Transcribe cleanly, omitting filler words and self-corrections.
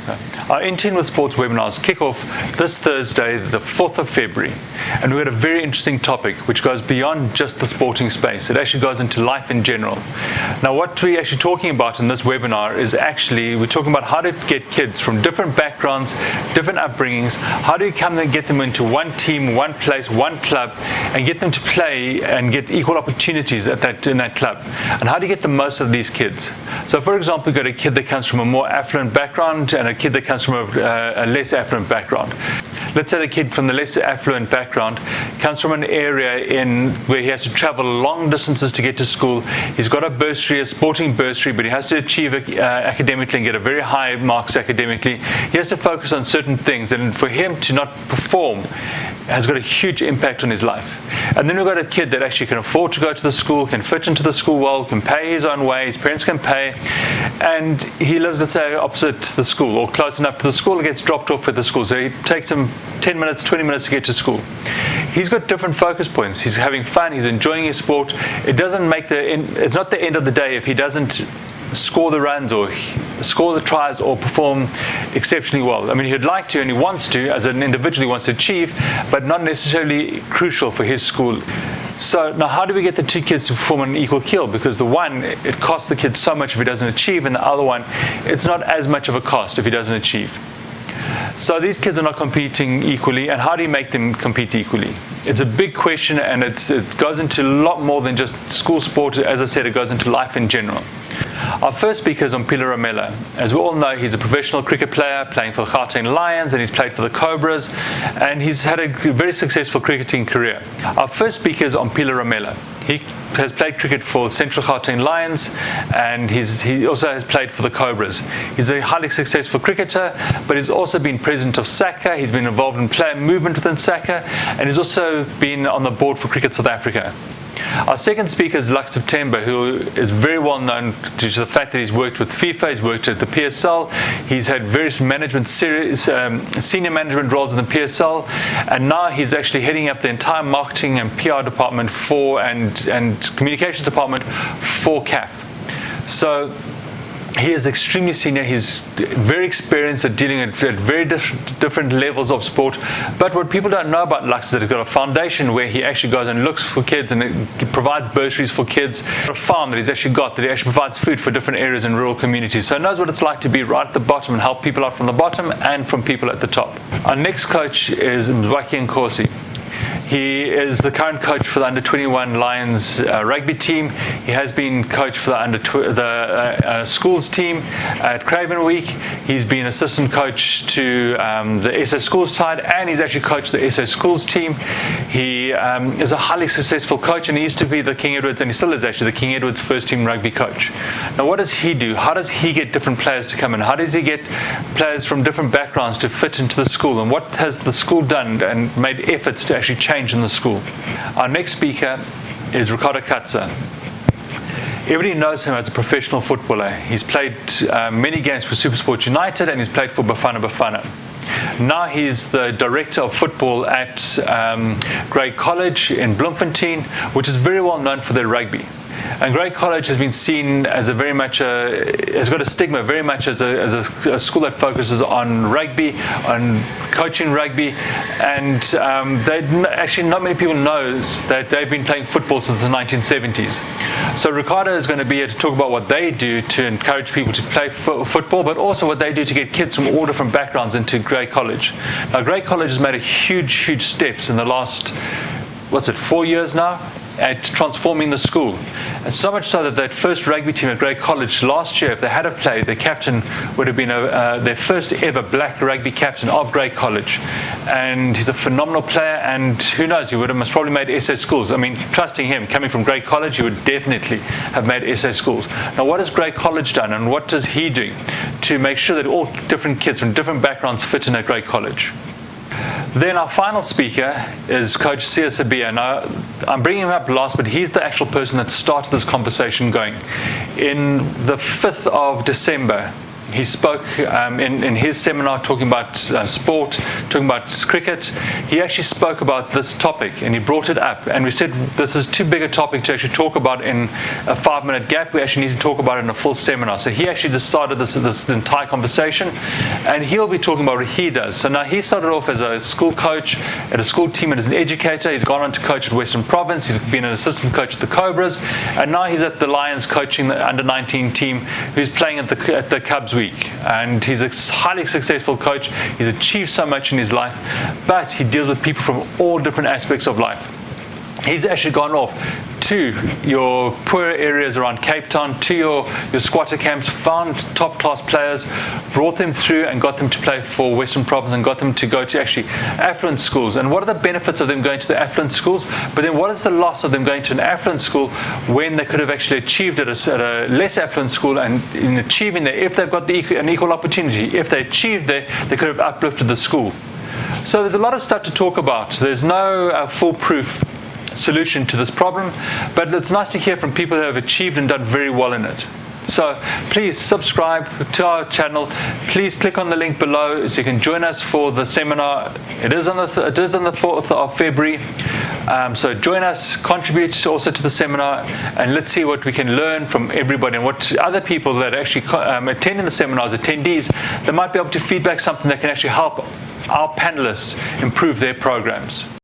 Our Intune with Sports webinars kick off this Thursday, the 4th of February. And we had a very interesting topic which goes beyond just the sporting space. It actually goes into life in general. Now, what we're actually talking about in this webinar is we're talking about how to get kids from different backgrounds, different upbringings, how do you come and get them into one team, one place, one club, and get them to play and get equal opportunities in that club. And how do you get the most of these kids? So, for example, we've got a kid that comes from a more affluent background and a kid that comes from a less affluent background. Let's say the kid from the less affluent background comes from an area where he has to travel long distances to get to school. He's got a sporting bursary, but he has to achieve academically and get a very high marks academically. He has to focus on certain things, and for him to not perform has got a huge impact on his life. And then we've got a kid that actually can afford to go to the school, can fit into the school well, can pay his own way, his parents can pay, and he lives, let's say, opposite the school or close enough to the school and gets dropped off at the school. So it takes him 10 minutes, 20 minutes to get to school. He's got different focus points. He's having fun, he's enjoying his sport. It's not the end of the day if he doesn't score the runs or score the tries or perform exceptionally well. I mean, he'd like to and he wants to, as an individual, he wants to achieve, but not necessarily crucial for his school. So now how do we get the two kids to perform on an equal keel? Because the one, it costs the kid so much if he doesn't achieve, and the other one, it's not as much of a cost if he doesn't achieve. So these kids are not competing equally, and how do you make them compete equally? It's a big question, and it goes into a lot more than just school sport. As I said, it goes into life in general. Our first speaker is Mpilo Ramela. As we all know, he's a professional cricket player playing for the Gauteng Lions, and he's played for the Cobras, and he's had a very successful cricketing career. Our first speaker is Mpilo Ramela. He has played cricket for Central Gauteng Lions, and he also has played for the Cobras. He's a highly successful cricketer, but he's also been president of SACA. He's been involved in player movement within SACA, and he's also been on the board for Cricket South Africa. Our second speaker is Lux September, who is very well known due to the fact that he's worked with FIFA, he's worked at the PSL, he's had various senior management roles in the PSL, and now he's actually heading up the entire marketing and PR department and communications department for CAF. So he is extremely senior. He's very experienced at dealing at very different levels of sport. But what people don't know about Lux is that he's got a foundation where he actually goes and looks for kids and provides bursaries for kids. A farm that he's actually got, that he actually provides food for different areas in rural communities. So he knows what it's like to be right at the bottom and help people out from the bottom and from people at the top. Our next coach is Mzwaki Nkosi. He is the current coach for the under-21 Lions rugby team. He has been coach for the schools team at Craven Week. He's been assistant coach to the SA Schools side, and he's actually coached the SA Schools team. He is a highly successful coach, and he used to be the King Edwards, and he still is actually the King Edwards first team rugby coach. Now, what does he do? How does he get different players to come in? How does he get players from different backgrounds to fit into the school? And what has the school done and made efforts to actually change in the school? Our next speaker is Rico Katsa. Everybody knows him as a professional footballer. He's played many games for SuperSport United, and he's played for Bafana Bafana. Now he's the director of football at Grey College in Bloemfontein, which is very well known for their rugby. And Grey College has been seen as has got a stigma very much as a school that focuses on rugby, on coaching rugby, and actually not many people know that they've been playing football since the 1970s. So Ricardo is going to be here to talk about what they do to encourage people to play football, but also what they do to get kids from all different backgrounds into Grey College. Now, Grey College has made huge steps in the last, 4 years now, at transforming the school. And so much so that first rugby team at Grey College last year, if they had have played, their captain would have been their first ever black rugby captain of Grey College. And he's a phenomenal player, and who knows, he would have most probably made SA Schools. I mean, trusting him, coming from Grey College, he would definitely have made SA Schools. Now, what has Grey College done, and what does he do to make sure that all different kids from different backgrounds fit in at Grey College? Then our final speaker is Coach Sia Sabia. Now, I'm bringing him up last, but he's the actual person that started this conversation going. In the 5th of December, he spoke in his seminar talking about sport, talking about cricket. He actually spoke about this topic, and he brought it up. And we said, this is too big a topic to actually talk about in a 5-minute gap. We actually need to talk about it in a full seminar. So he actually decided this entire conversation. and he'll be talking about what he does. So now he started off as a school coach at a school team and as an educator. He's gone on to coach at Western Province. He's been an assistant coach at the Cobras, and now he's at the Lions coaching the under-19 team who's playing at the Cubs week. And he's a highly successful coach. He's achieved so much in his life, but he deals with people from all different aspects of life. He's actually gone off to your poorer areas around Cape Town, to your squatter camps, found top-class players, brought them through and got them to play for Western Province and got them to go to actually affluent schools. And what are the benefits of them going to the affluent schools? But then what is the loss of them going to an affluent school when they could have actually achieved it at a less affluent school? And in achieving there, if they've got an equal opportunity, if they achieved there, they could have uplifted the school. So there's a lot of stuff to talk about. There's no foolproof solution to this problem, but it's nice to hear from people who have achieved and done very well in it. So please subscribe to our channel. Please click on the link below so you can join us for the seminar. It is on the 4th of February. So join us, contribute also to the seminar, and let's see what we can learn from everybody and what other people that are actually attending the seminars, attendees, that might be able to feedback something that can actually help our panelists improve their programs.